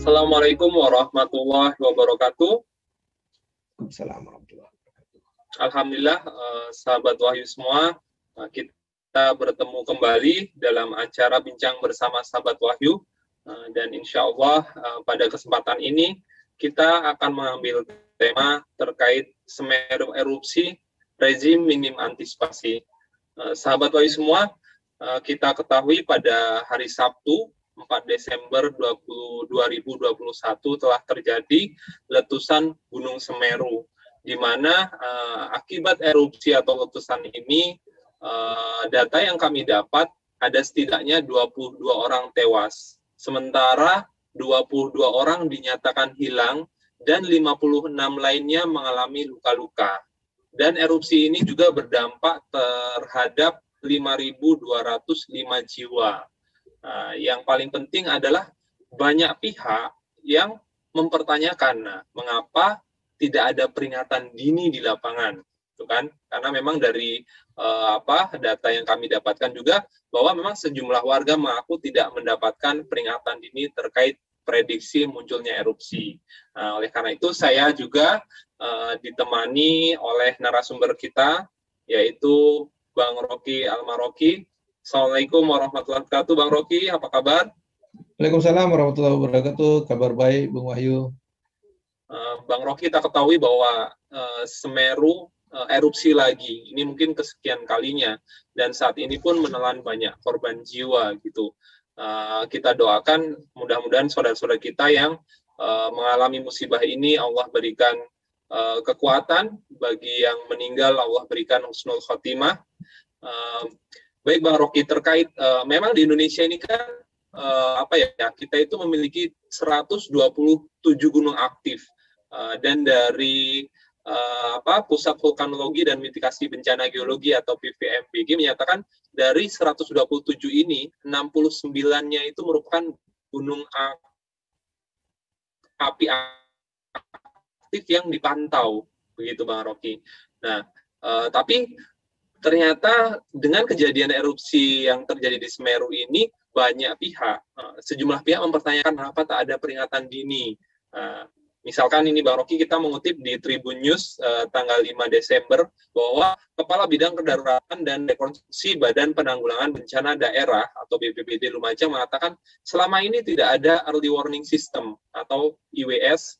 Assalamualaikum warahmatullahi wabarakatuh. Assalamualaikum warahmatullahi wabarakatuh. Alhamdulillah, sahabat Wahyu semua, kita bertemu kembali dalam acara Bincang Bersama Sahabat Wahyu. Dan insya Allah pada kesempatan ini kita akan mengambil tema terkait Semeru erupsi, rezim minim antisipasi. Sahabat Wahyu semua, kita ketahui pada hari Sabtu 4 Desember 2021 telah terjadi letusan Gunung Semeru, di mana akibat erupsi atau letusan ini, data yang kami dapat ada setidaknya 22 orang tewas, sementara 22 orang dinyatakan hilang dan 56 lainnya mengalami luka-luka. Dan erupsi ini juga berdampak terhadap 5.205 jiwa. Yang paling penting adalah banyak pihak yang mempertanyakan, mengapa tidak ada peringatan dini di lapangan, gitu kan? Karena memang dari data yang kami dapatkan juga bahwa memang sejumlah warga mengaku tidak mendapatkan peringatan dini terkait prediksi munculnya erupsi. Oleh karena itu saya juga ditemani oleh narasumber kita, yaitu Bang Rocky Almaroki. Assalamualaikum warahmatullahi wabarakatuh, Bang Rocky, apa kabar? Waalaikumsalam warahmatullahi wabarakatuh, kabar baik, Bung Wahyu. Bang Rocky, kita ketahui bahwa Semeru erupsi lagi, ini mungkin kesekian kalinya, dan saat ini pun menelan banyak korban jiwa, gitu. Kita doakan mudah-mudahan saudara-saudara kita yang mengalami musibah ini, Allah berikan kekuatan, bagi yang meninggal Allah berikan husnul khotimah. Baik Bang Rocky, terkait memang di Indonesia ini kan kita itu memiliki 127 gunung aktif, dan dari Pusat Vulkanologi dan Mitigasi Bencana Geologi atau PVMBG menyatakan dari 127 ini 69-nya itu merupakan gunung api aktif yang dipantau, begitu Bang Rocky. Nah, tapi ternyata dengan kejadian erupsi yang terjadi di Semeru ini, banyak pihak, sejumlah pihak mempertanyakan kenapa tak ada peringatan dini. Misalkan ini Bang Rocky, kita mengutip di Tribun News tanggal 5 Desember, bahwa Kepala Bidang Kedaruratan dan Rekonstruksi Badan Penanggulangan Bencana Daerah atau BPBD Lumajang mengatakan selama ini tidak ada early warning system atau IWS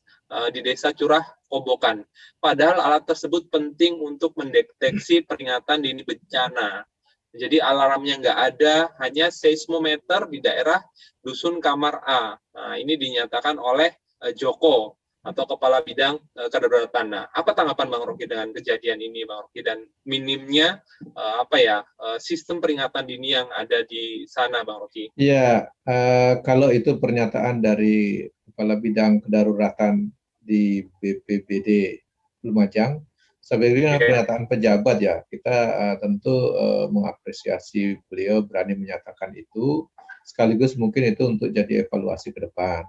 di Desa Curah Kobokan. Padahal alat tersebut penting untuk mendeteksi peringatan dini bencana. Jadi alarmnya nggak ada, hanya seismometer di daerah Dusun Kamar A. Nah, ini dinyatakan oleh Joko atau Kepala Bidang Kedaruratan. Nah, apa tanggapan Bang Rocky dengan kejadian ini, Bang Rocky, dan minimnya sistem peringatan dini yang ada di sana, Bang Rocky? Ya, kalau itu pernyataan dari Kepala Bidang Kedaruratan di BPBD Lumajang, sebenarnya pernyataan pejabat ya, kita tentu mengapresiasi beliau berani menyatakan itu, sekaligus mungkin itu untuk jadi evaluasi ke depan.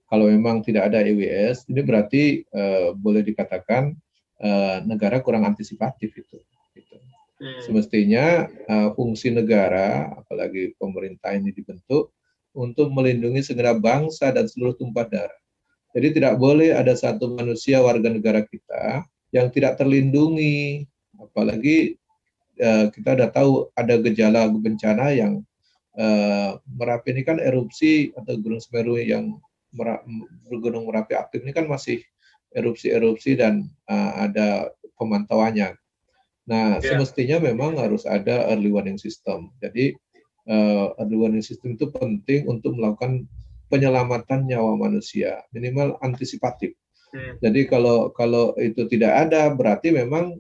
Kalau memang tidak ada EWS, ini berarti boleh dikatakan negara kurang antisipatif itu. Gitu. Semestinya fungsi negara, apalagi pemerintah ini dibentuk untuk melindungi segenap bangsa dan seluruh tumpah darah. Jadi tidak boleh ada satu manusia warga negara kita yang tidak terlindungi, apalagi kita sudah tahu ada gejala bencana yang Merapi ini kan erupsi atau Gunung Semeru yang Gunung Merapi aktif ini kan masih erupsi-erupsi dan ada pemantauannya. Nah, semestinya memang harus ada early warning system. Jadi early warning system itu penting untuk melakukan penyelamatan nyawa manusia, minimal antisipatif. Jadi kalau itu tidak ada, berarti memang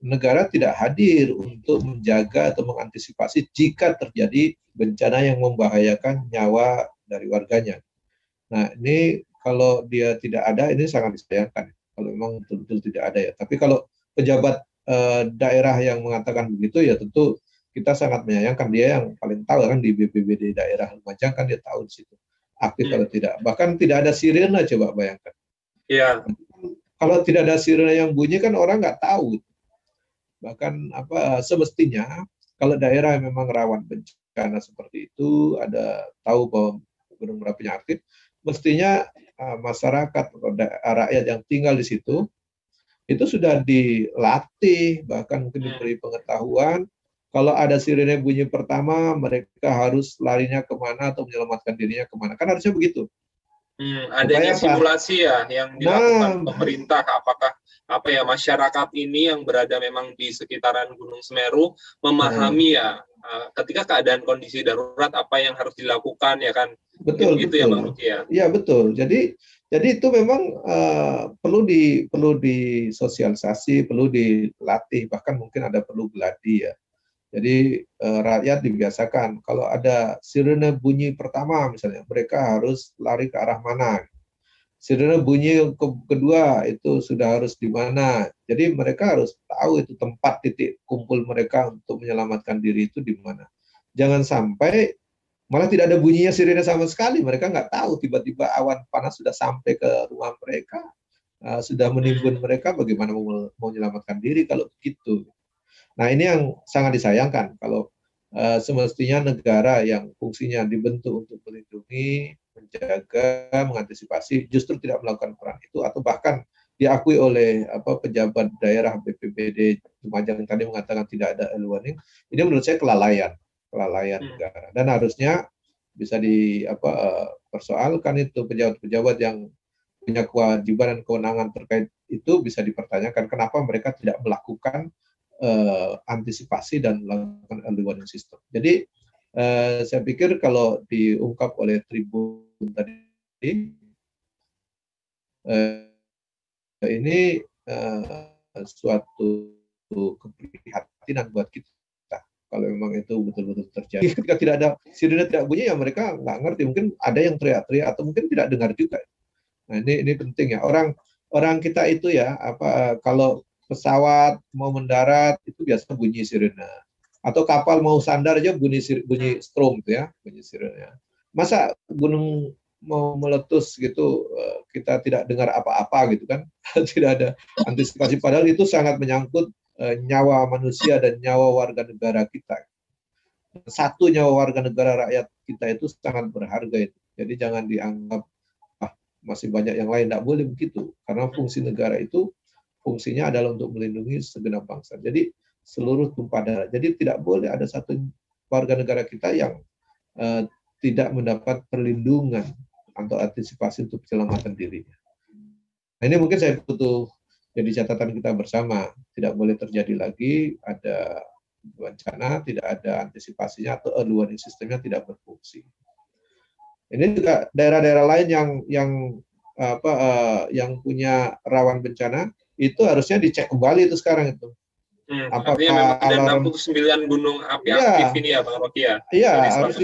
negara tidak hadir untuk menjaga atau mengantisipasi jika terjadi bencana yang membahayakan nyawa dari warganya. Nah, ini kalau dia tidak ada, ini sangat disayangkan. Kalau memang betul-betul tidak ada ya. Tapi kalau pejabat daerah yang mengatakan begitu, ya tentu kita sangat menyayangkan. Dia yang paling tahu kan di BPBD daerah Lumajang kan dia tahu di situ aktif atau tidak. Bahkan tidak ada sirene, coba bayangkan. Iya. Kalau tidak ada sirene yang bunyi kan orang nggak tahu. Bahkan semestinya kalau daerah yang memang rawan bencana seperti itu, ada tahu bahwa Gunung Merapinya aktif, mestinya masyarakat atau rakyat yang tinggal di situ itu sudah dilatih, bahkan mungkin diberi pengetahuan. Kalau ada sirene bunyi pertama, mereka harus larinya kemana atau menyelamatkan dirinya kemana. Kan harusnya begitu. Adanya Supaya apa? simulasi ya yang dilakukan pemerintah, apakah masyarakat ini yang berada memang di sekitaran Gunung Semeru memahami ya ketika keadaan kondisi darurat apa yang harus dilakukan ya kan. Betul, Gitu betul. ya Bang Rocky ya. Iya, betul. Jadi itu memang perlu disosialisasi, perlu dilatih, bahkan mungkin ada perlu geladi ya. Jadi rakyat dibiasakan kalau ada sirene bunyi pertama misalnya, mereka harus lari ke arah mana. Sirene bunyi kedua itu sudah harus di mana. Jadi mereka harus tahu itu tempat titik kumpul mereka untuk menyelamatkan diri itu di mana. Jangan sampai malah tidak ada bunyinya sirene sama sekali. Mereka nggak tahu tiba-tiba awan panas sudah sampai ke rumah mereka, sudah menimbun mereka, bagaimana mau menyelamatkan diri kalau begitu. Nah, ini yang sangat disayangkan kalau semestinya negara yang fungsinya dibentuk untuk melindungi, menjaga, mengantisipasi, justru tidak melakukan peran itu, atau bahkan diakui oleh pejabat daerah BPBD Lumajang tadi mengatakan tidak ada early warning. Ini menurut saya kelalaian negara, dan harusnya bisa dipersoalkan itu pejabat-pejabat yang punya kewajiban dan kewenangan terkait itu bisa dipertanyakan kenapa mereka tidak melakukan antisipasi dan melakukan early warning system. Jadi saya pikir kalau diungkap oleh Tribun tadi ini suatu keprihatinan buat kita kalau memang itu betul-betul terjadi. Ketika tidak ada sirene tidak bunyi ya mereka nggak ngerti, mungkin ada yang teriak-teriak atau mungkin tidak dengar juga. Nah ini penting ya, orang kita itu ya kalau pesawat mau mendarat itu biasa bunyi sirene, atau kapal mau sandar aja bunyi strom itu ya, bunyi sirene. Masa gunung mau meletus gitu kita tidak dengar apa-apa gitu kan? Tidak ada antisipasi, padahal itu sangat menyangkut nyawa manusia dan nyawa warga negara kita. Satu nyawa warga negara rakyat kita itu sangat berharga itu. Jadi jangan dianggap masih banyak yang lain, tidak boleh begitu, karena fungsi negara itu fungsinya adalah untuk melindungi segenap bangsa. Jadi seluruh tumpah darah. Jadi tidak boleh ada satu warga negara kita yang tidak mendapat perlindungan atau antisipasi untuk keselamatan dirinya. Nah, ini mungkin saya butuh jadi catatan kita bersama. Tidak boleh terjadi lagi ada bencana, tidak ada antisipasinya atau early warning sistemnya tidak berfungsi. Ini juga daerah-daerah lain yang punya rawan bencana itu harusnya dicek kembali itu sekarang itu. Apakah ada 69 gunung api aktif ini ya Bang Rocky ya? Iya, harus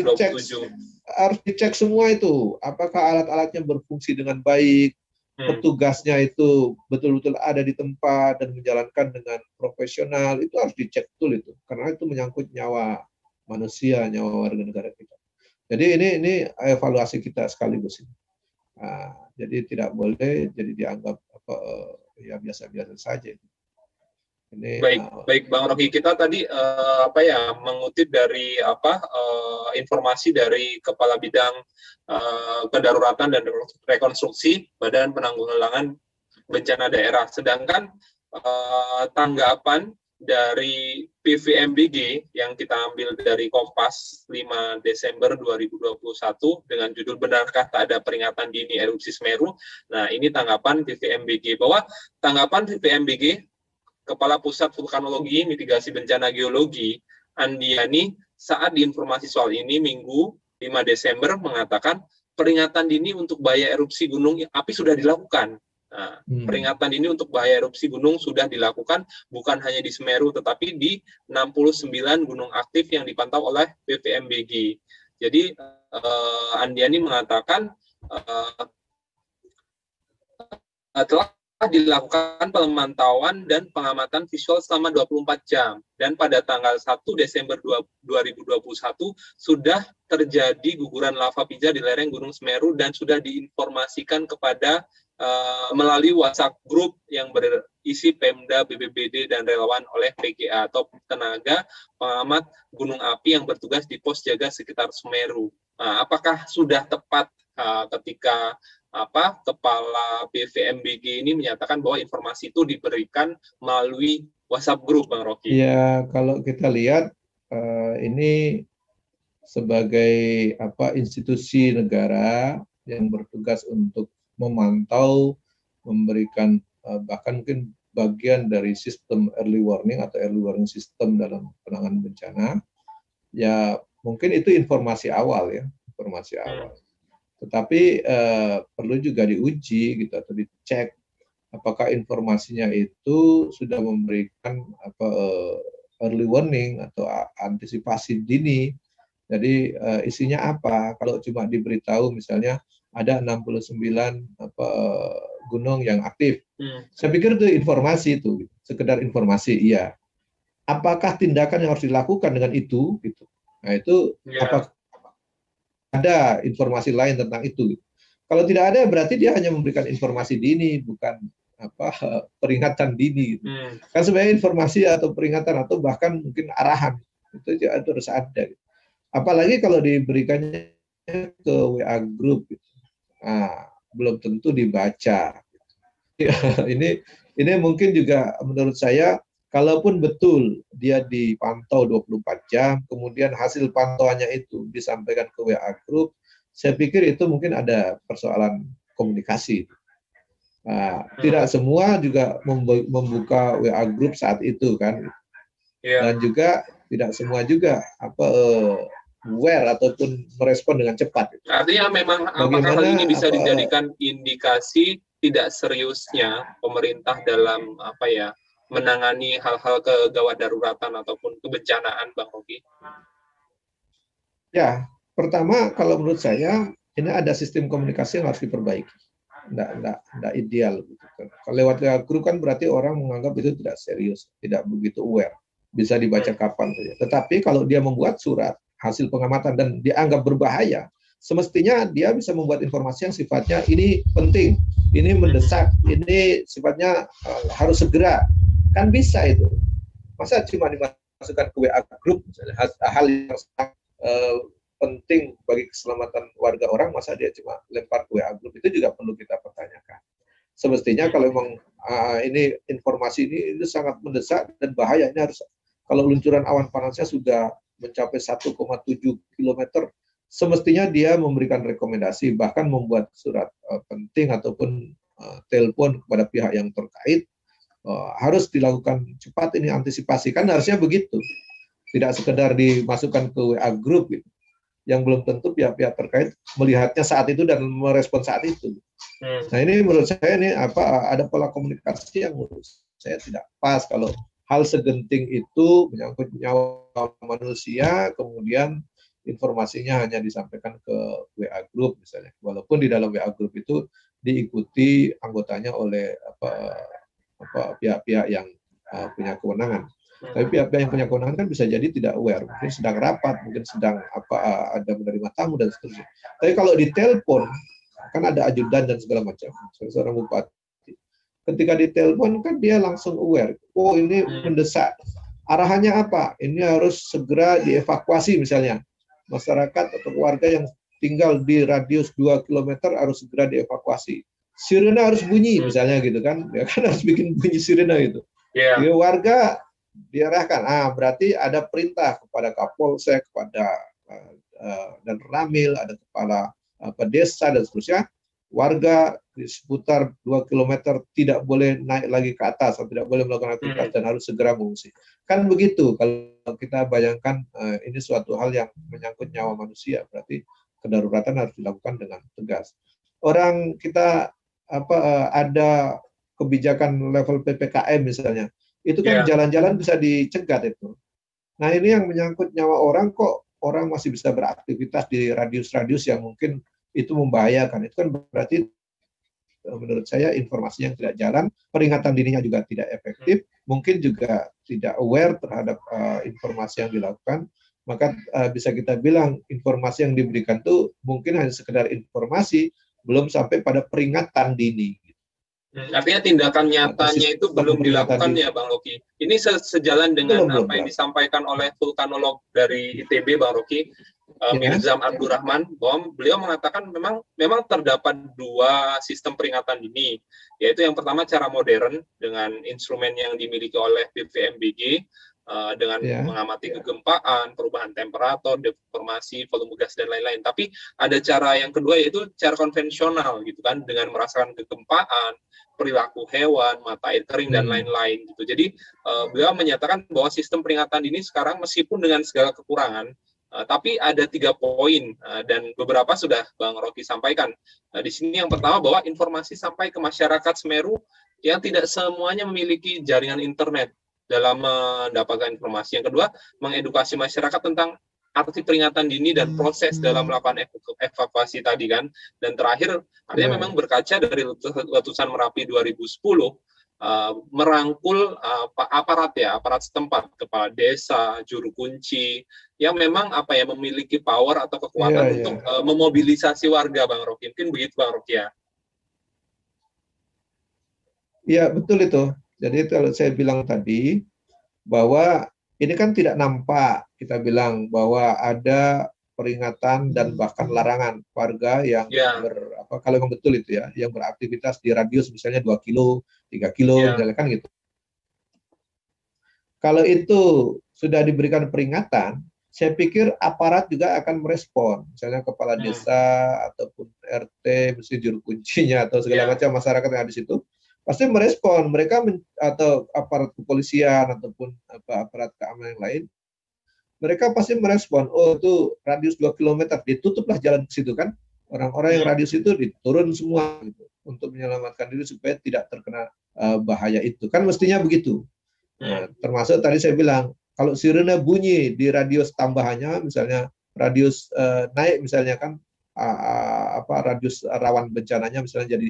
dicek semua itu. Apakah alat-alatnya berfungsi dengan baik, petugasnya itu betul-betul ada di tempat dan menjalankan dengan profesional, itu harus dicek betul itu. Karena itu menyangkut nyawa manusia, nyawa warga negara kita. Jadi ini evaluasi kita sekaligus ini. Jadi tidak boleh jadi dianggap ya biasa-biasa saja. Ini, baik Bang Rocky, kita tadi mengutip dari informasi dari Kepala Bidang Kedaruratan dan Rekonstruksi Badan Penanggulangan Bencana Daerah. Sedangkan tanggapan dari PVMBG yang kita ambil dari Kompas 5 Desember 2021 dengan judul "Benarkah tak ada peringatan dini erupsi Semeru?" Nah, ini tanggapan PVMBG, bahwa tanggapan PVMBG Kepala Pusat Vulkanologi Mitigasi Bencana Geologi Andiani saat diinformasi soal ini Minggu 5 Desember mengatakan peringatan dini untuk bahaya erupsi gunung api sudah dilakukan. Nah, peringatan ini untuk bahaya erupsi gunung sudah dilakukan bukan hanya di Semeru tetapi di 69 gunung aktif yang dipantau oleh PVMBG. Jadi Andiani mengatakan telah dilakukan pemantauan dan pengamatan visual selama 24 jam dan pada tanggal 1 Desember 2021 sudah terjadi guguran lava pijar di lereng Gunung Semeru dan sudah diinformasikan kepada melalui WhatsApp group yang berisi Pemda, BPBD, dan relawan oleh PGA atau tenaga pengamat gunung api yang bertugas di pos jaga sekitar Semeru. Apakah sudah tepat ketika Kepala BVMBG ini menyatakan bahwa informasi itu diberikan melalui WhatsApp group, Bang Rocky. Ya, kalau kita lihat ini sebagai institusi negara yang bertugas untuk memantau, memberikan bahkan mungkin bagian dari sistem early warning atau early warning system dalam penanganan bencana. Ya, mungkin itu informasi awal ya, informasi awal. Tetapi perlu juga diuji gitu atau dicek apakah informasinya itu sudah memberikan early warning atau antisipasi dini. Jadi isinya apa? Kalau cuma diberitahu misalnya ada 69 gunung yang aktif. Saya pikir itu informasi itu, sekedar informasi, iya. Apakah tindakan yang harus dilakukan dengan itu? Gitu. Nah itu apakah ada informasi lain tentang itu? Kalau tidak ada, berarti dia hanya memberikan informasi dini, bukan peringatan dini. Gitu. Kan sebenarnya informasi atau peringatan atau bahkan mungkin arahan itu harus ada. Gitu. Apalagi kalau diberikannya ke WA group, gitu. Nah, belum tentu dibaca. Ini mungkin juga menurut saya, kalaupun betul dia dipantau 24 jam, kemudian hasil pantauannya itu disampaikan ke WA group, saya pikir itu mungkin ada persoalan komunikasi. Nah, tidak semua juga membuka WA group saat itu kan, dan juga tidak semua juga aware ataupun merespon dengan cepat. Artinya memang apakah hal ini bisa dijadikan indikasi tidak seriusnya pemerintah dalam menangani hal-hal kegawat daruratan ataupun kebencanaan, Bang Rocky? Ya, pertama kalau menurut saya ini ada sistem komunikasi yang harus diperbaiki. Nggak ideal. Gitu. Kalau lewat grup kan berarti orang menganggap itu tidak serius, tidak begitu aware. Bisa dibaca kapan saja. Tetapi kalau dia membuat surat hasil pengamatan dan dianggap berbahaya, semestinya dia bisa membuat informasi yang sifatnya ini penting, ini mendesak, ini sifatnya harus segera. Kan bisa itu. Masa cuma dimasukkan ke WA group, misalnya hal yang sangat penting bagi keselamatan warga orang, masa dia cuma lempar ke WA group, itu juga perlu kita pertanyakan. Semestinya kalau memang ini informasi ini sangat mendesak dan bahaya, ini harus, kalau luncuran awan panasnya sudah mencapai 1,7 km, semestinya dia memberikan rekomendasi, bahkan membuat surat penting ataupun telepon kepada pihak yang terkait, harus dilakukan cepat ini antisipasi, kan harusnya begitu, tidak sekedar dimasukkan ke WA group gitu, yang belum tentu pihak-pihak terkait melihatnya saat itu dan merespon saat itu. Nah ini menurut saya ini ada pola komunikasi yang menurut saya tidak pas kalau hal segenting itu menyangkut nyawa manusia, kemudian informasinya hanya disampaikan ke WA group misalnya, walaupun di dalam WA group itu diikuti anggotanya oleh pihak-pihak yang punya kewenangan. Tapi pihak-pihak yang punya kewenangan kan bisa jadi tidak aware, mungkin sedang rapat, mungkin sedang ada menerima tamu dan seterusnya. Tapi kalau ditelepon kan ada ajudan dan segala macam, seorang bupati. Ketika ditelepon kan dia langsung aware. Oh ini mendesak. Arahannya apa? Ini harus segera dievakuasi misalnya. Masyarakat atau warga yang tinggal di radius 2 km harus segera dievakuasi. Sirene harus bunyi misalnya gitu kan. Ya kan harus bikin bunyi sirene gitu. Yeah. Jadi warga diarahkan. Berarti ada perintah kepada Kapolsek, kepada dan Ramil, ada kepala desa dan seterusnya. Warga di seputar 2 km tidak boleh naik lagi ke atas atau tidak boleh melakukan aktivitas dan harus segera mengungsi. Kan begitu kalau kita bayangkan ini suatu hal yang menyangkut nyawa manusia, berarti kedaruratan harus dilakukan dengan tegas. Orang kita ada kebijakan level PPKM misalnya, itu kan jalan-jalan bisa dicegat itu. Nah ini yang menyangkut nyawa orang, kok orang masih bisa beraktivitas di radius-radius yang mungkin itu membahayakan. Itu kan berarti menurut saya informasi yang tidak jalan, peringatan dininya juga tidak efektif, mungkin juga tidak aware terhadap informasi yang dilakukan, maka bisa kita bilang informasi yang diberikan itu mungkin hanya sekedar informasi, belum sampai pada peringatan dini. Artinya tindakan nyatanya itu belum dilakukan ya Bang Rocky. Ini sejalan dengan apa yang disampaikan oleh vulkanolog dari ITB, Bang Rocky. Mirzam Abdurrahman, bahwa beliau mengatakan memang terdapat dua sistem peringatan dini, yaitu yang pertama cara modern dengan instrumen yang dimiliki oleh BVMBG, dengan mengamati kegempaan, perubahan temperatur, deformasi, volume gas dan lain-lain. Tapi ada cara yang kedua, yaitu cara konvensional gitu kan, dengan merasakan kegempaan, perilaku hewan, mata air kering dan lain-lain gitu. Jadi beliau menyatakan bahwa sistem peringatan dini sekarang meskipun dengan segala kekurangan, tapi ada 3 poin dan beberapa sudah Bang Rocky sampaikan. Di sini yang pertama bahwa informasi sampai ke masyarakat Semeru yang tidak semuanya memiliki jaringan internet dalam mendapatkan informasi. Yang kedua, mengedukasi masyarakat tentang arti peringatan dini dan proses dalam melakukan evakuasi tadi kan. Dan terakhir, artinya memang berkaca dari letusan Merapi 2010, merangkul aparat setempat, kepala desa, juru kunci, yang memang memiliki power atau kekuatan untuk memobilisasi warga, Bang Rocky. Mungkin begitu, Bang Rocky ya. Iya, betul itu. Jadi kalau saya bilang tadi bahwa ini kan tidak nampak, kita bilang bahwa ada peringatan dan bahkan larangan warga yang kalau memang betul itu ya, yang beraktivitas di radius misalnya 2 kilo, 3 kilo, misalnya kan gitu. Kalau itu sudah diberikan peringatan, saya pikir aparat juga akan merespon, misalnya kepala desa ataupun RT, mesti juru kuncinya atau segala macam masyarakat yang ada di situ, pasti merespon. Mereka atau aparat kepolisian ataupun aparat keamanan yang lain, mereka pasti merespon. Oh, itu radius 2 km, ditutuplah jalan ke situ kan. Orang-orang yang radius itu diturun semua gitu, untuk menyelamatkan diri supaya tidak terkena bahaya itu. Kan mestinya begitu. Nah, termasuk tadi saya bilang, kalau sirene bunyi di radius tambahannya, misalnya radius naik misalnya kan, radius rawan bencananya misalnya jadi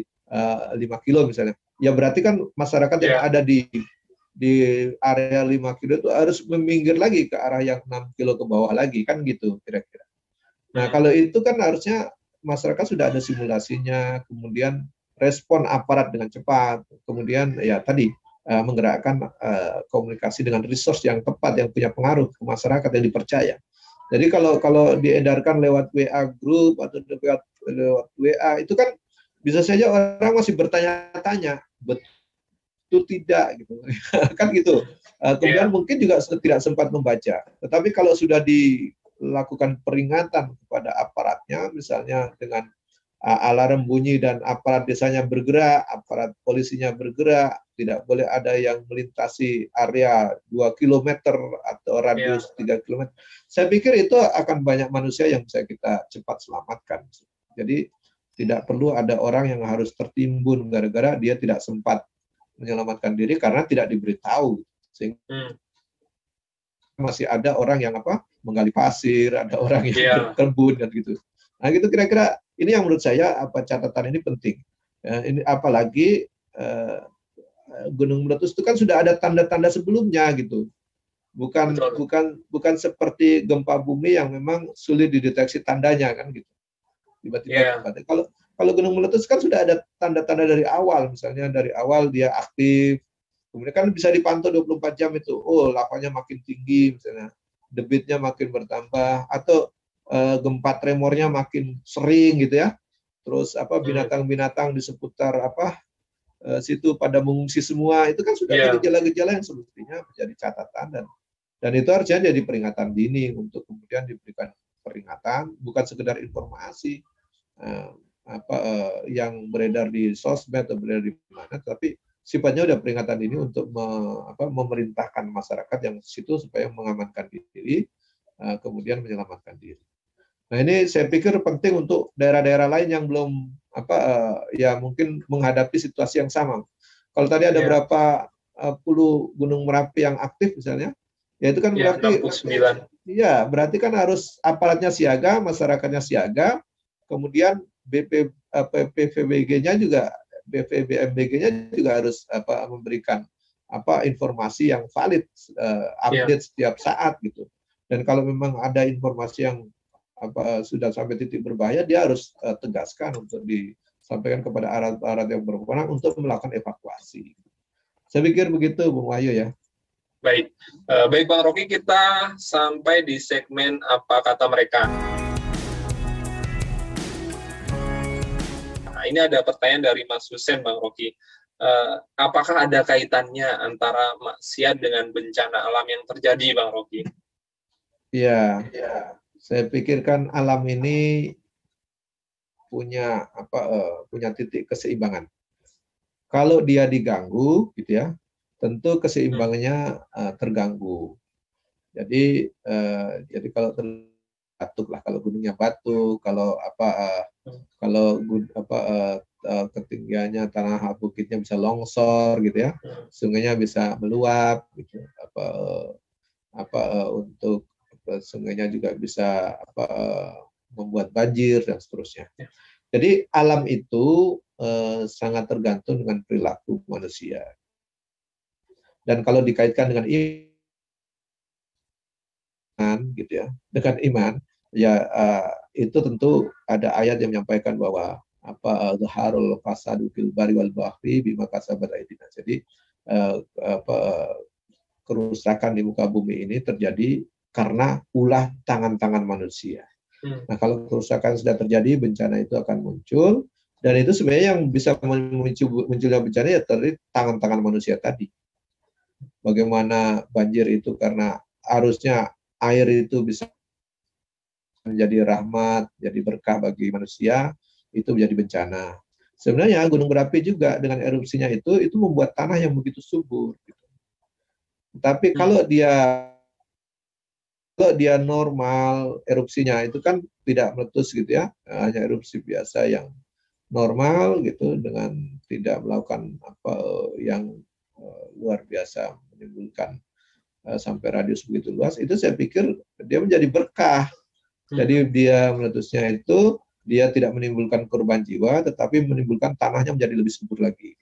5 kilo misalnya. Ya berarti kan masyarakat yang ada di area 5 kilo itu harus meminggir lagi ke arah yang 6 kilo ke bawah lagi, kan gitu kira-kira. Nah, kalau itu kan harusnya masyarakat sudah ada simulasinya, kemudian respon aparat dengan cepat, kemudian ya tadi menggerakkan komunikasi dengan resource yang tepat, yang punya pengaruh ke masyarakat yang dipercaya. Jadi kalau diedarkan lewat WA group atau lewat WA, itu kan bisa saja orang masih bertanya-tanya, betul tidak gitu. Kan gitu. Kemudian mungkin juga tidak sempat membaca. Tetapi kalau sudah dilakukan peringatan kepada aparatnya, misalnya dengan alarm bunyi dan aparat desanya bergerak, aparat polisinya bergerak, tidak boleh ada yang melintasi area 2 km atau radius 3 km. Saya pikir itu akan banyak manusia yang bisa kita cepat selamatkan. Jadi tidak perlu ada orang yang harus tertimbun gara-gara dia tidak sempat menyelamatkan diri karena tidak diberitahu. Sehingga masih ada orang yang menggali pasir, ada orang yang berkebun dan gitu. Nah, gitu kira-kira ini yang menurut saya catatan ini penting. Ini apalagi gunung meletus itu kan sudah ada tanda-tanda sebelumnya gitu. Bukan seperti gempa bumi yang memang sulit dideteksi tandanya kan gitu. Tiba-tiba kalau gunung meletus kan sudah ada tanda-tanda dari awal, misalnya dari awal dia aktif, kemudian kan bisa dipantau 24 jam itu, oh lavanya makin tinggi misalnya, debitnya makin bertambah, atau gempa tremornya makin sering gitu ya, terus binatang-binatang di seputar situ pada mengungsi semua, itu kan sudah ada gejala-gejala yang semestinya menjadi catatan dan itu harusnya jadi peringatan dini untuk kemudian diberikan peringatan, bukan sekedar informasi yang beredar di sosmed atau beredar di mana, tapi sifatnya udah peringatan dini untuk memerintahkan masyarakat yang situ supaya mengamankan diri, kemudian menyelamatkan diri. Nah, ini saya pikir penting untuk daerah-daerah lain yang belum ya mungkin menghadapi situasi yang sama. Kalau tadi ada berapa puluh gunung Merapi yang aktif misalnya, ya itu kan berarti 69. Iya, berarti kan harus aparatnya siaga, masyarakatnya siaga, kemudian BPVBG-nya juga, BVMBG-nya juga harus memberikan informasi yang valid, update setiap saat gitu. Dan kalau memang ada informasi yang sudah sampai titik berbahaya, dia harus tegaskan untuk disampaikan kepada aparat yang berwenang untuk melakukan evakuasi. Saya pikir begitu, Bung Wahyu ya. Baik, baik Bang Rocky, kita sampai di segmen apa kata mereka. ini ada pertanyaan dari Mas Husen, Bang Rocky. Apakah ada kaitannya antara maksiat dengan bencana alam yang terjadi, Bang Rocky? Ya, saya pikirkan alam ini punya punya titik keseimbangan. Kalau dia diganggu, gitu ya, tentu keseimbangannya terganggu. Jadi kalau batuk lah, kalau gunungnya batu, kalau ketinggiannya tanah bukitnya bisa longsor, gitu ya, sungainya bisa meluap, gitu. Untuk sungainya juga bisa membuat banjir dan seterusnya. Jadi alam itu sangat tergantung dengan perilaku manusia. Dan kalau dikaitkan dengan iman, gitu ya, dengan iman, ya itu tentu ada ayat yang menyampaikan bahwa zaharul fasadu fil bari wal bahri bima kasabat aydina. Jadi kerusakan di muka bumi ini terjadi karena ulah tangan-tangan manusia. Nah, kalau kerusakan sudah terjadi, bencana itu akan muncul, dan itu sebenarnya yang bisa munculnya bencana ya dari tangan-tangan manusia tadi. Bagaimana banjir itu karena harusnya air itu bisa menjadi rahmat, jadi berkah bagi manusia, itu menjadi bencana. Sebenarnya gunung berapi juga dengan erupsinya itu membuat tanah yang begitu subur. Gitu. Tapi kalau dia normal erupsinya itu kan tidak meletus gitu ya, hanya erupsi biasa yang normal gitu dengan tidak melakukan yang luar biasa menimbulkan sampai radius begitu luas, itu saya pikir dia menjadi berkah. Jadi dia meletusnya itu dia tidak menimbulkan korban jiwa, tetapi menimbulkan tanahnya menjadi lebih subur lagi.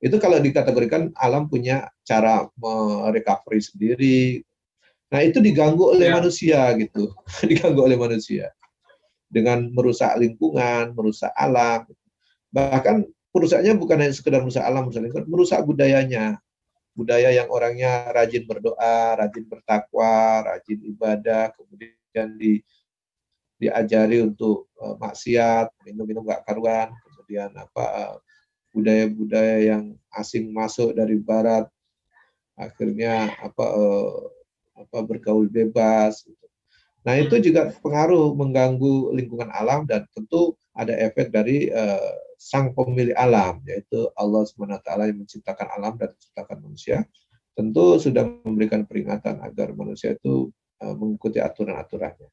Itu kalau dikategorikan alam punya cara merecovery sendiri. Nah, itu diganggu oleh manusia gitu. Diganggu oleh manusia. Dengan merusak lingkungan, merusak alam. Bahkan merusaknya bukan hanya sekedar merusak alam, merusak budayanya. Budaya yang orangnya rajin berdoa, rajin bertakwa, rajin ibadah, kemudian diajari untuk maksiat, minum-minum gak karuan, kemudian budaya-budaya yang asing masuk dari barat, akhirnya bergaul bebas. Nah, itu juga pengaruh mengganggu lingkungan alam, dan tentu ada efek dari sang pemilik alam, yaitu Allah SWT yang menciptakan alam dan menciptakan manusia. Tentu sudah memberikan peringatan agar manusia itu mengikuti aturan-aturannya.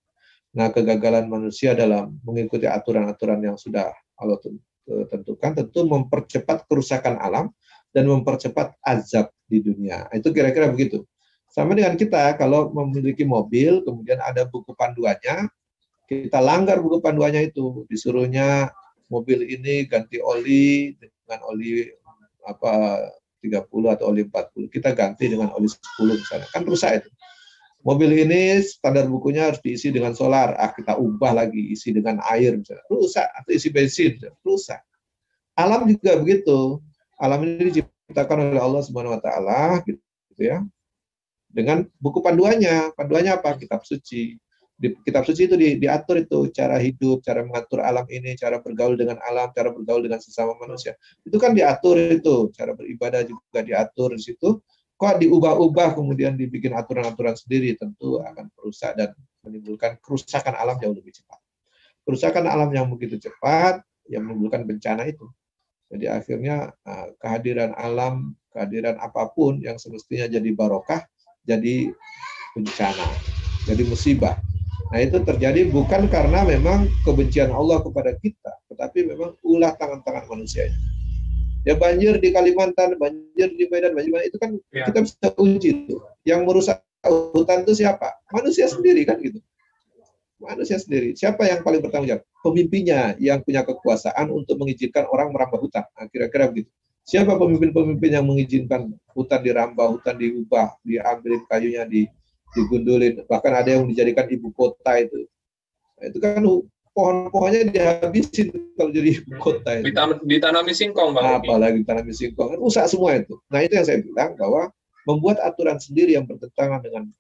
Nah, kegagalan manusia dalam mengikuti aturan-aturan yang sudah Allah tentukan tentu mempercepat kerusakan alam dan mempercepat azab di dunia. Itu kira-kira begitu. Sama dengan kita, kalau memiliki mobil, kemudian ada buku panduannya, kita langgar buku panduannya itu, disuruhnya mobil ini ganti oli dengan oli 30 atau oli 40, kita ganti dengan oli 10 misalnya, kan rusak itu. Mobil ini standar bukunya harus diisi dengan solar, kita ubah lagi, isi dengan air misalnya, rusak, atau isi bensin, rusak. Alam juga begitu, alam ini diciptakan oleh Allah SWT, gitu ya. Dengan buku panduannya apa? Kitab suci. Di kitab suci itu diatur itu cara hidup, cara mengatur alam ini, cara bergaul dengan alam, cara bergaul dengan sesama manusia. Itu kan diatur itu, cara beribadah juga diatur di situ. Kok diubah-ubah kemudian dibikin aturan-aturan sendiri, tentu akan merusak dan menimbulkan kerusakan alam jauh lebih cepat. Kerusakan alam yang begitu cepat yang menimbulkan bencana itu. Jadi akhirnya kehadiran alam, kehadiran apapun yang semestinya jadi barokah, jadi bencana, jadi musibah. Nah, itu terjadi bukan karena memang kebencian Allah kepada kita, tetapi memang ulah tangan-tangan manusia. Ya, banjir di Kalimantan, banjir di Medan, banjir itu kan kita bisa uji itu. Yang merusak hutan itu siapa? Manusia sendiri kan gitu. Manusia sendiri. Siapa yang paling bertanggung jawab? Pemimpinnya yang punya kekuasaan untuk mengizinkan orang merambah hutan. Nah, kira-kira begitu. Siapa pemimpin-pemimpin yang mengizinkan hutan dirambah, hutan diubah, diambilin kayunya, digundulin, bahkan ada yang dijadikan ibu kota itu. Nah, itu kan pohon-pohonnya dihabisin kalau jadi ibu kota itu. Ditanami singkong, Bang. Apalagi ditanami singkong, rusak semua itu. Nah, itu yang saya bilang bahwa membuat aturan sendiri yang bertentangan dengan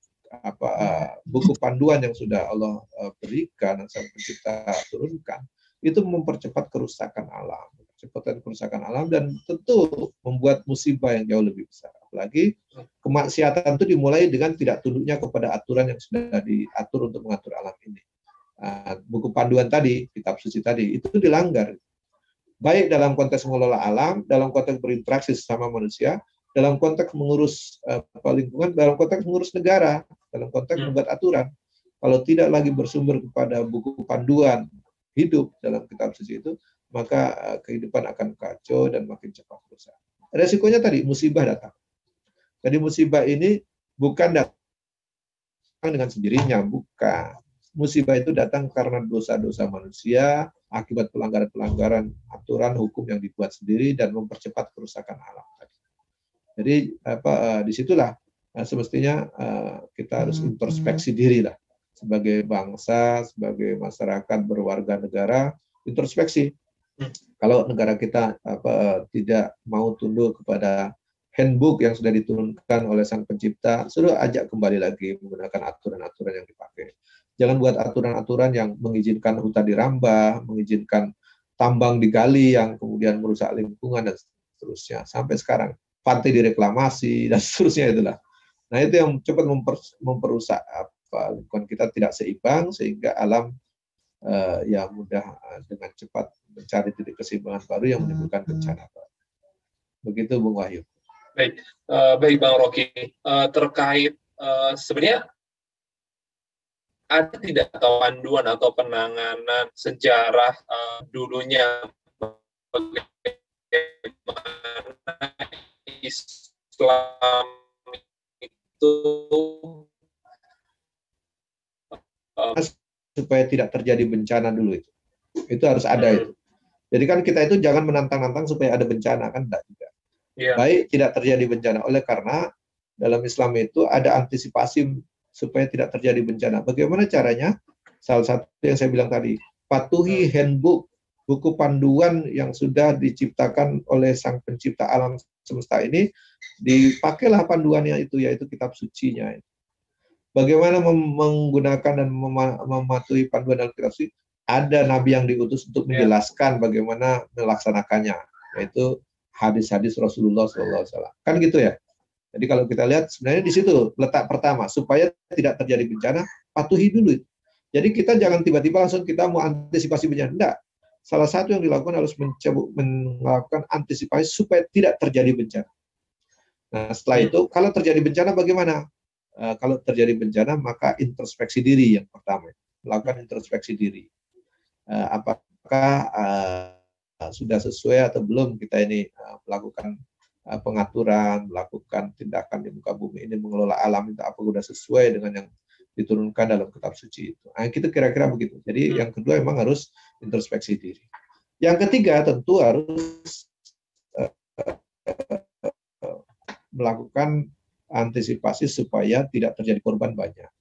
buku panduan yang sudah Allah berikan dan Sang Pencipta turunkan, itu mempercepat kerusakan alam. percepatan kerusakan alam, dan tentu membuat musibah yang jauh lebih besar. Apalagi kemaksiatan itu dimulai dengan tidak tunduknya kepada aturan yang sudah diatur untuk mengatur alam ini. Buku panduan tadi, kitab suci tadi, itu dilanggar. Baik dalam konteks mengelola alam, dalam konteks berinteraksi sesama manusia, dalam konteks mengurus lingkungan, dalam konteks mengurus negara, dalam konteks membuat aturan. Kalau tidak lagi bersumber kepada buku panduan hidup dalam kitab suci itu, maka kehidupan akan kacau dan makin cepat rusak. Resikonya tadi, musibah datang. Jadi musibah ini bukan datang dengan sendirinya, bukan. Musibah itu datang karena dosa-dosa manusia, akibat pelanggaran-pelanggaran aturan hukum yang dibuat sendiri dan mempercepat kerusakan alam. Jadi disitulah semestinya kita harus introspeksi diri lah, sebagai bangsa, sebagai masyarakat berwarga negara, introspeksi. Kalau negara kita tidak mau tunduk kepada handbook yang sudah diturunkan oleh Sang Pencipta, suruh ajak kembali lagi menggunakan aturan-aturan yang dipakai. Jangan buat aturan-aturan yang mengizinkan hutan dirambah, mengizinkan tambang digali yang kemudian merusak lingkungan dan seterusnya. Sampai sekarang pantai direklamasi dan seterusnya itulah. Nah itu yang cepat memperusak lingkungan kita tidak seimbang, sehingga alam ya mudah dengan cepat mencari titik keseimbangan baru yang menimbulkan bencana baru. Begitu Bung Wahyu. Baik, baik Bang Rocky. Terkait sebenarnya ada tidak atau panduan atau penanganan sejarah dulunya bagaimana Islam itu supaya tidak terjadi bencana dulu itu harus ada itu. Jadi kan kita itu jangan menantang-nantang supaya ada bencana, kan enggak juga. Yeah. Baik tidak terjadi bencana, oleh karena dalam Islam itu ada antisipasi supaya tidak terjadi bencana. Bagaimana caranya? Salah satu yang saya bilang tadi, patuhi handbook, buku panduan yang sudah diciptakan oleh Sang Pencipta alam semesta ini, dipakailah panduannya itu, yaitu kitab sucinya. Bagaimana menggunakan dan mematuhi panduan dalam kitab suci? Ada nabi yang diutus untuk menjelaskan bagaimana melaksanakannya, yaitu hadis-hadis Rasulullah SAW. Kan gitu ya. Jadi kalau kita lihat sebenarnya di situ letak pertama, supaya tidak terjadi bencana, patuhi dulu. Jadi kita jangan tiba-tiba langsung kita mau antisipasi bencana. Enggak. Salah satu yang dilakukan harus melakukan antisipasi supaya tidak terjadi bencana. Nah setelah itu, kalau terjadi bencana bagaimana? Kalau terjadi bencana maka introspeksi diri yang pertama. Melakukan introspeksi diri. Apakah sudah sesuai atau belum kita ini melakukan pengaturan, melakukan tindakan di muka bumi ini, mengelola alam itu apa sudah sesuai dengan yang diturunkan dalam kitab suci itu. Nah, itu kira-kira begitu. Jadi yang kedua memang harus introspeksi diri. Yang ketiga tentu harus melakukan antisipasi supaya tidak terjadi korban banyak.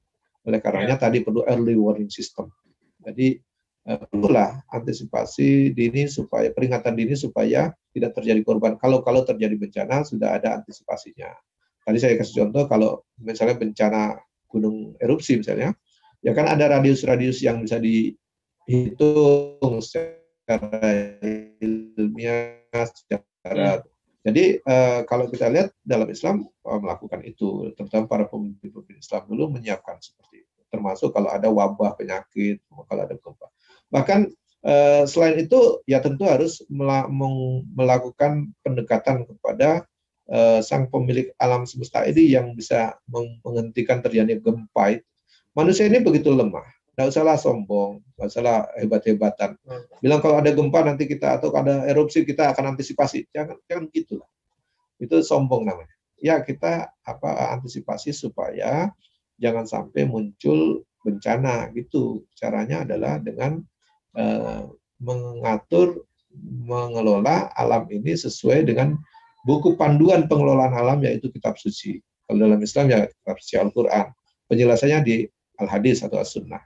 Oleh karenanya tadi perlu early warning system. Jadi perlulah antisipasi dini supaya peringatan dini supaya tidak terjadi korban. Kalau terjadi bencana sudah ada antisipasinya. Tadi saya kasih contoh kalau misalnya bencana gunung erupsi misalnya, ya kan ada radius-radius yang bisa dihitung secara ilmiah, secara jadi kalau kita lihat dalam Islam melakukan itu, terutama para pemimpin Islam dulu menyiapkan seperti itu. Termasuk kalau ada wabah penyakit, kalau ada gempa. Bahkan selain itu ya tentu harus melakukan pendekatan kepada sang pemilik alam semesta ini yang bisa menghentikan terjadinya gempa. Manusia ini begitu lemah, nggak usahlah sombong, nggak usahlah hebat-hebatan. Bilang kalau ada gempa nanti kita atau ada erupsi kita akan antisipasi, jangan gitulah. Itu sombong namanya. Ya kita antisipasi supaya jangan sampai muncul bencana gitu. Caranya adalah dengan mengelola alam ini sesuai dengan buku panduan pengelolaan alam, yaitu kitab suci. Kalau dalam Islam ya kitab suci Al-Quran. Penjelasannya di Al-Hadis atau As-Sunnah.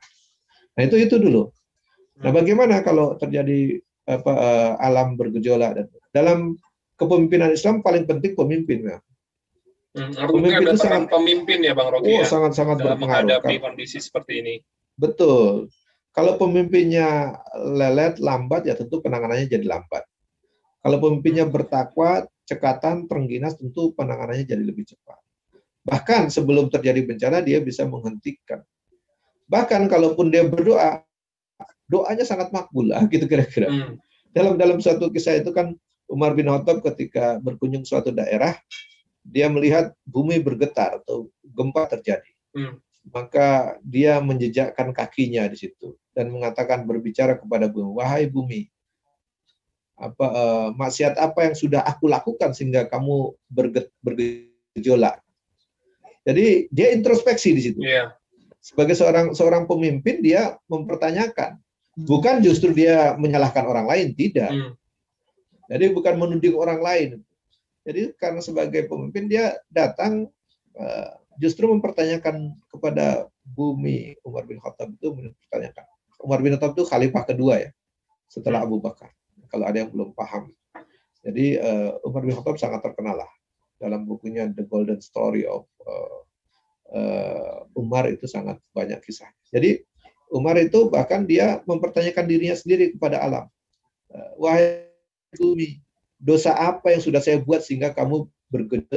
Nah itu dulu. Nah bagaimana kalau terjadi alam bergejolak? Dan dalam kepemimpinan Islam paling penting pemimpin. Ya. Pemimpin itu sangat pemimpin ya Bang Rocky. Sangat berpengaruh. Menghadapi kondisi seperti ini. Betul. Kalau pemimpinnya lelet, lambat, ya tentu penanganannya jadi lambat. Kalau pemimpinnya bertakwa, cekatan, terengginas, tentu penanganannya jadi lebih cepat. Bahkan sebelum terjadi bencana, dia bisa menghentikan. Bahkan kalaupun dia berdoa, doanya sangat makbul, gitu kira-kira. Dalam suatu kisah itu kan Umar bin Khattab ketika berkunjung suatu daerah, dia melihat bumi bergetar atau gempa terjadi. Maka dia menjejakkan kakinya di situ dan mengatakan, berbicara kepada bumi, wahai bumi, maksiat apa yang sudah aku lakukan sehingga kamu bergejolak. Jadi dia introspeksi di situ. Sebagai seorang pemimpin, dia mempertanyakan, bukan justru dia menyalahkan orang lain, tidak. Jadi bukan menuding orang lain. Jadi karena sebagai pemimpin dia datang justru mempertanyakan kepada bumi. Umar bin Khattab itu mempertanyakan. Umar bin Khattab itu khalifah kedua ya, setelah Abu Bakar. Kalau ada yang belum paham. Jadi Umar bin Khattab sangat terkenal lah dalam bukunya The Golden Story of Umar, itu sangat banyak kisah. Jadi Umar itu bahkan dia mempertanyakan dirinya sendiri kepada alam. Wahai bumi, dosa apa yang sudah saya buat sehingga kamu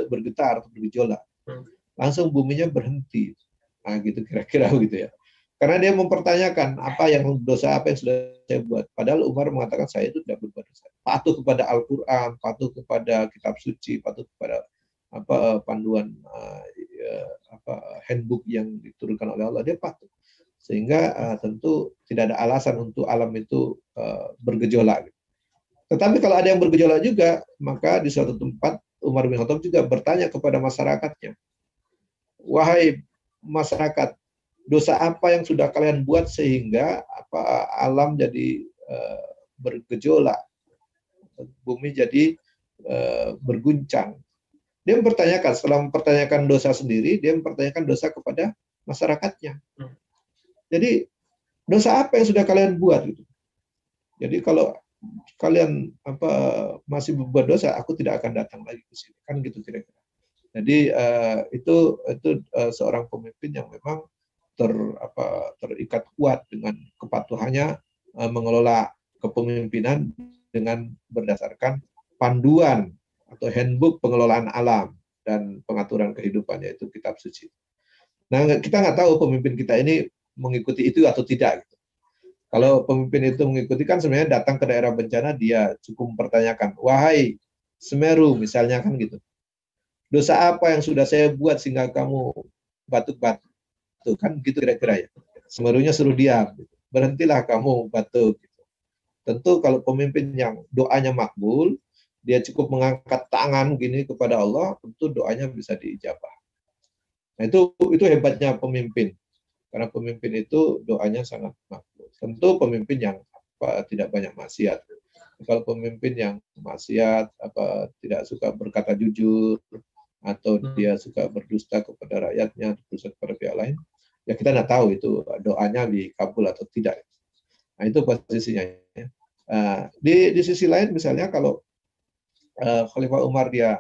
bergetar atau bergejolak? Langsung buminya berhenti. Nah, gitu kira-kira gitu ya. Karena dia mempertanyakan dosa apa yang sudah saya buat. Padahal Umar mengatakan saya itu tidak berbuat dosa. Patuh kepada Al-Quran, patuh kepada kitab suci, patuh kepada panduan handbook yang diturunkan oleh Allah, dia patuh. Sehingga tentu tidak ada alasan untuk alam itu bergejolak. Tetapi kalau ada yang bergejolak juga, maka di suatu tempat Umar bin Khattab juga bertanya kepada masyarakatnya, wahai masyarakat, dosa apa yang sudah kalian buat sehingga alam jadi bergejolak, bumi jadi berguncang. Dia mempertanyakan, setelah mempertanyakan dosa sendiri, dia mempertanyakan dosa kepada masyarakatnya. Jadi dosa apa yang sudah kalian buat gitu. Jadi kalau kalian masih berbuat dosa, aku tidak akan datang lagi ke sini, kan gitu kira-kira. Jadi itu seorang pemimpin yang memang terikat kuat dengan kepatuhannya mengelola kepemimpinan dengan berdasarkan panduan atau handbook pengelolaan alam dan pengaturan kehidupannya, itu kitab suci. Nah, kita nggak tahu pemimpin kita ini mengikuti itu atau tidak. Gitu. Kalau pemimpin itu mengikuti, kan sebenarnya datang ke daerah bencana, dia cukup mempertanyakan, wahai Semeru misalnya, kan gitu. Dosa apa yang sudah saya buat sehingga kamu batuk-batuk? Kan gitu kira-kira ya. Semerunya suruh diam. Gitu. Berhentilah kamu batuk. Gitu. Tentu kalau pemimpin yang doanya makbul, dia cukup mengangkat tangan gini kepada Allah, tentu doanya bisa diijabah. Nah, itu hebatnya pemimpin. Karena pemimpin itu doanya sangat makbul. Tentu pemimpin yang tidak banyak maksiat. Kalau pemimpin yang maksiat, tidak suka berkata jujur, atau dia suka berdusta kepada rakyatnya, berdusta kepada pihak lain, ya kita tidak tahu itu doanya dikabul atau tidak. Nah, itu posisinya. Di sisi lain, misalnya kalau Khalifah Umar dia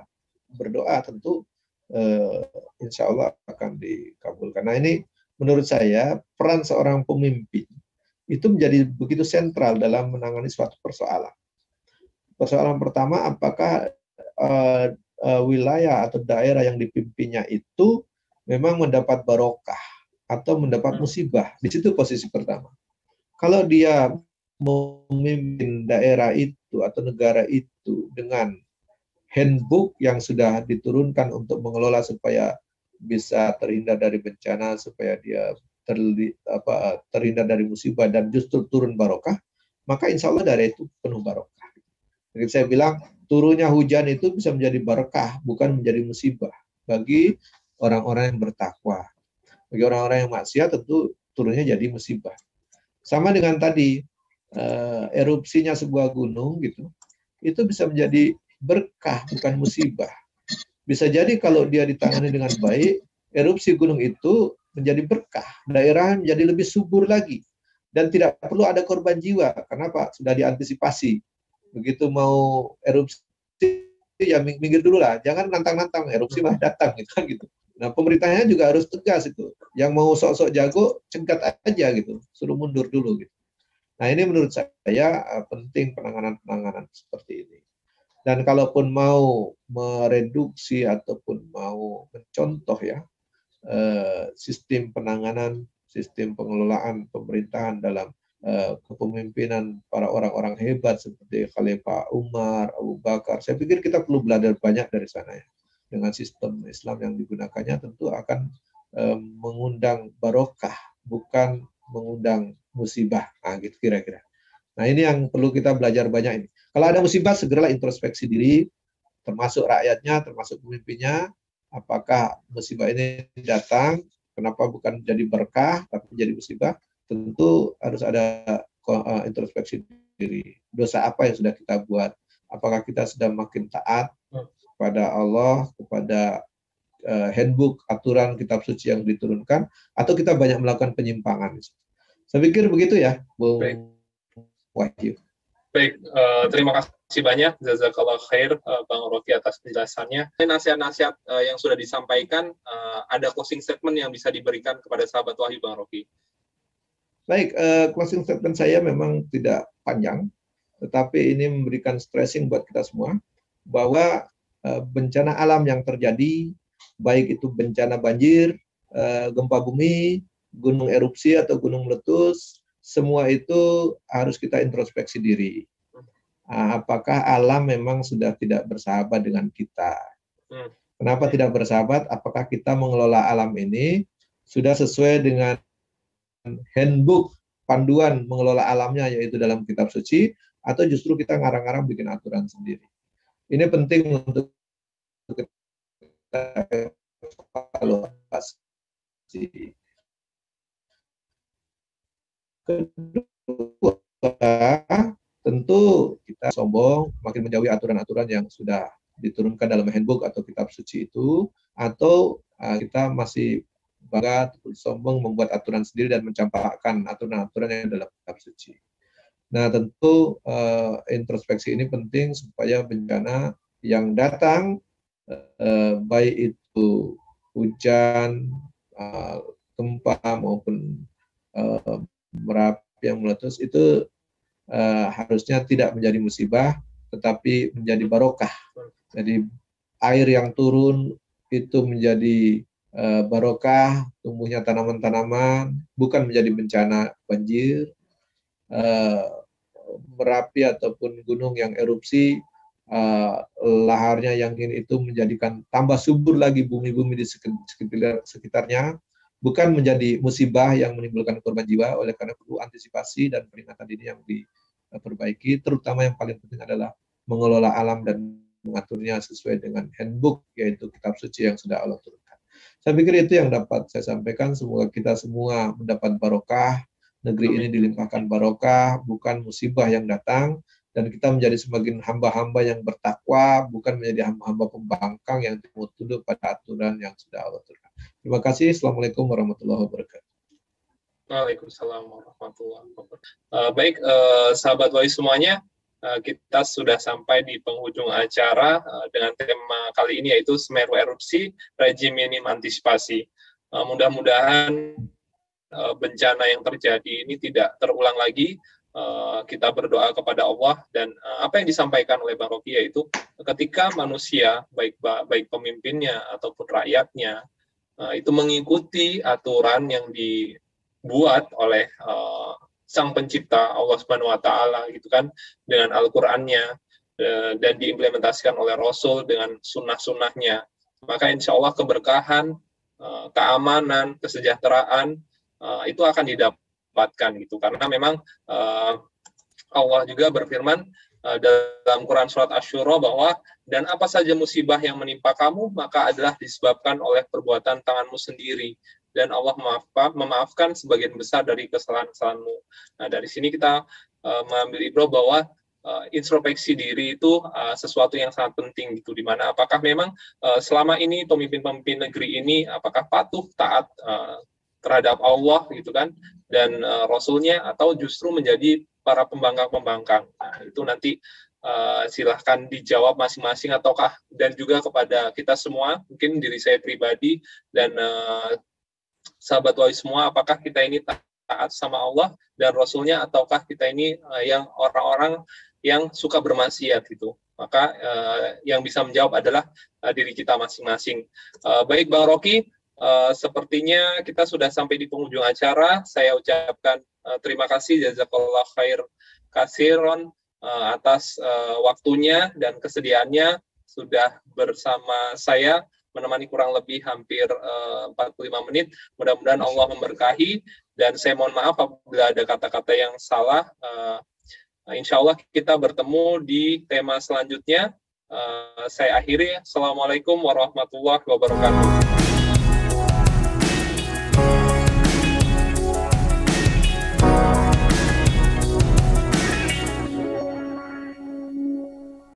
berdoa, tentu insya Allah akan dikabulkan. Nah, ini menurut saya peran seorang pemimpin itu menjadi begitu sentral dalam menangani suatu persoalan. Persoalan pertama, apakah wilayah atau daerah yang dipimpinnya itu memang mendapat barokah atau mendapat musibah. Di situ posisi pertama. Kalau dia memimpin daerah itu atau negara itu dengan handbook yang sudah diturunkan untuk mengelola supaya bisa terhindar dari bencana, supaya dia terhindar dari musibah dan justru turun barokah, maka insya Allah daerah itu penuh barokah. Jadi saya bilang, turunnya hujan itu bisa menjadi berkah, bukan menjadi musibah bagi orang-orang yang bertakwa. Bagi orang-orang yang maksiat tentu turunnya jadi musibah. Sama dengan tadi, erupsinya sebuah gunung gitu, itu bisa menjadi berkah, bukan musibah. Bisa jadi kalau dia ditangani dengan baik, erupsi gunung itu menjadi berkah, daerah menjadi lebih subur lagi, dan tidak perlu ada korban jiwa. Kenapa? Sudah diantisipasi. Begitu mau erupsi, ya minggir dulu lah, jangan nantang-nantang, erupsi malah datang gitu. Nah, pemerintahnya juga harus tegas itu. Yang mau sok-sok jago, cegat aja gitu, suruh mundur dulu gitu. Nah, ini menurut saya penting penanganan seperti ini. Dan kalaupun mau mereduksi ataupun mau mencontoh ya sistem penanganan, sistem pengelolaan pemerintahan dalam kepemimpinan para orang-orang hebat seperti Khalifah Umar, Abu Bakar. Saya pikir kita perlu belajar banyak dari sana ya. Dengan sistem Islam yang digunakannya tentu akan mengundang barokah, bukan mengundang musibah. Nah, gitu kira-kira. Nah, ini yang perlu kita belajar banyak ini. Kalau ada musibah, segeralah introspeksi diri, termasuk rakyatnya, termasuk pemimpinnya. Apakah musibah ini datang, kenapa bukan jadi berkah, tapi jadi musibah? Tentu harus ada introspeksi diri. Dosa apa yang sudah kita buat? Apakah kita sudah makin taat kepada Allah, kepada handbook, aturan kitab suci yang diturunkan, atau kita banyak melakukan penyimpangan? Saya pikir begitu ya, Bung Wahyu. Baik, terima kasih banyak, jazakallah khair Bang Rofi atas penjelasannya. Nasihat-nasihat yang sudah disampaikan, ada closing statement yang bisa diberikan kepada sahabat Wahyu, Bang Rofi? Baik, closing statement saya memang tidak panjang, tetapi ini memberikan stressing buat kita semua, bahwa bencana alam yang terjadi, baik itu bencana banjir, gempa bumi, gunung erupsi atau gunung meletus, semua itu harus kita introspeksi diri. Apakah alam memang sudah tidak bersahabat dengan kita? Kenapa tidak bersahabat? Apakah kita mengelola alam ini sudah sesuai dengan handbook, panduan mengelola alamnya, yaitu dalam kitab suci, atau justru kita ngarang-ngarang bikin aturan sendiri? Ini penting untuk kita evaluasi. Kedua, tentu kita sombong, makin menjauhi aturan-aturan yang sudah diturunkan dalam handbook atau kitab suci itu, atau kita masih bangga, sombong membuat aturan sendiri dan mencampakkan aturan-aturan yang dalam kitab suci. Nah, tentu introspeksi ini penting supaya bencana yang datang, baik itu hujan, gempa maupun Merapi yang meletus, itu harusnya tidak menjadi musibah, tetapi menjadi barokah. Jadi air yang turun itu menjadi barokah, tumbuhnya tanaman-tanaman, bukan menjadi bencana banjir. Merapi ataupun gunung yang erupsi, laharnya yang ini itu menjadikan tambah subur lagi bumi-bumi di sekitarnya, bukan menjadi musibah yang menimbulkan korban jiwa. Oleh karena perlu antisipasi dan peringatan dini yang diperbaiki, terutama yang paling penting adalah mengelola alam dan mengaturnya sesuai dengan handbook, yaitu kitab suci yang sudah Allah turunkan. Saya pikir itu yang dapat saya sampaikan. Semoga kita semua mendapat barokah, negeri ini dilimpahkan barokah, bukan musibah yang datang, dan kita menjadi semakin hamba-hamba yang bertakwa, bukan menjadi hamba-hamba pembangkang yang tunduk pada aturan yang sudah Allah turunkan. Terima kasih. Assalamualaikum warahmatullahi wabarakatuh. Waalaikumsalam warahmatullahi wabarakatuh. Baik, sahabat Wahyu semuanya, kita sudah sampai di penghujung acara dengan tema kali ini, yaitu Semeru Erupsi, Rejim Minim Antisipasi. Mudah-mudahan bencana yang terjadi ini tidak terulang lagi. Kita berdoa kepada Allah, dan apa yang disampaikan oleh Bang Rofi, yaitu ketika manusia, baik pemimpinnya ataupun rakyatnya, itu mengikuti aturan yang dibuat oleh Sang Pencipta Allah Subhanahu wa Ta'ala, gitu kan, dengan Al-Qur'annya, dan diimplementasikan oleh Rasul dengan sunnah-sunnahnya, maka insya Allah keberkahan, keamanan, kesejahteraan itu akan didapatkan, gitu. Karena memang Allah juga berfirman dalam Quran surat Asy-Syura bahwa dan apa saja musibah yang menimpa kamu maka adalah disebabkan oleh perbuatan tanganmu sendiri, dan Allah memaafkan sebagian besar dari kesalahan-kesalahanmu. Nah, dari sini kita mengambil ibrah bahwa introspeksi diri itu sesuatu yang sangat penting, gitu, di mana apakah memang selama ini pemimpin-pemimpin negeri ini apakah patuh taat terhadap Allah, gitu kan, dan Rasulnya, atau justru menjadi para pembangkang-pembangkang. Nah, itu nanti silahkan dijawab masing-masing, ataukah, dan juga kepada kita semua, mungkin diri saya pribadi dan sahabat Wahyu semua, apakah kita ini taat sama Allah dan Rasulnya, ataukah kita ini yang orang-orang yang suka bermaksiat, gitu. maka yang bisa menjawab adalah diri kita masing-masing. Baik Bang Rocky, sepertinya kita sudah sampai di penghujung acara. Saya ucapkan terima kasih jazakallah khair kasiron atas waktunya dan kesediaannya sudah bersama saya menemani kurang lebih hampir 45 menit. Mudah-mudahan Allah memberkahi, dan saya mohon maaf apabila ada kata-kata yang salah. Insya Allah kita bertemu di tema selanjutnya. Saya akhiri. Assalamualaikum warahmatullahi wabarakatuh.